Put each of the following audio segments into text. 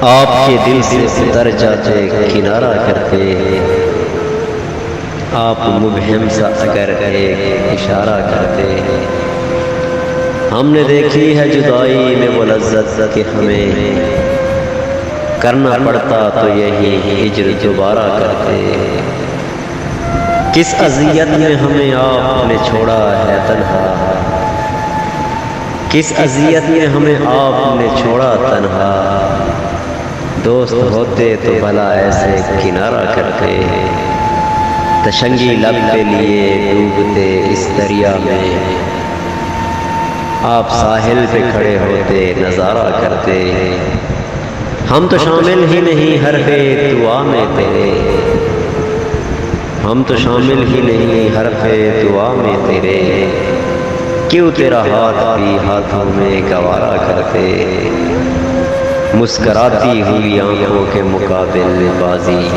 آپ کے دل سے اتر جاتے کنارہ کرتے، آپ مبہم سا اگر ایک اشارہ کرتے۔ ہم نے دیکھی ہے جدائی میں وہ لذت کہ ہمیں کرنا پڑتا تو یہی ہجر دوبارہ کرتے۔ کس اذیت میں ہمیں آپ نے چھوڑا ہے تنہا، کس اذیت میں ہمیں آپ نے چھوڑا تنہا، دوست ہوتے تو بھلا ایسے کنارہ کرتے۔ تشنگی لب پہ لیے ڈوبتے اس دریا میں، آپ ساحل پہ کھڑے ہوتے نظارہ کرتے۔ ہم تو شامل ہی نہیں حرف دعا میں تیرے، ہم تو شامل ہی نہیں حرف دعا میں تیرے، کیوں تیرا ہاتھ بھی ہاتھوں میں گوارا کرتے۔ مسکراتی ہوئی آنکھوں کے مقابل بازی،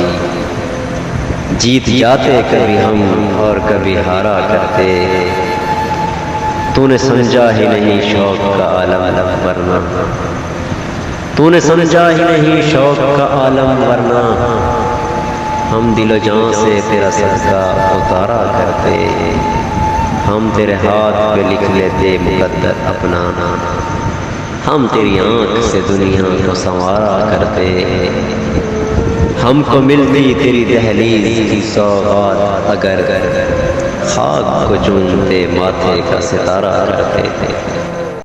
جیت جاتے کبھی ہم اور کبھی ہارا کرتے۔ تو نے سمجھا ہی نہیں شوق کا عالم ورنہ، تو نے سمجھا ہی نہیں شوق کا عالم ورنہ، ہم دل و جان سے تیرا صدقہ اتارا کرتے۔ ہم تیرے ہاتھ پہ لکھ لیتے مقدر اپنا نام، ہم تیری آنکھ سے دنیا کو سنوارا کرتے۔ ہم کو ملتی تیری دہلیز کی سوغات اگر خاک کو چومتے ماتھے کا ستارہ کرتے۔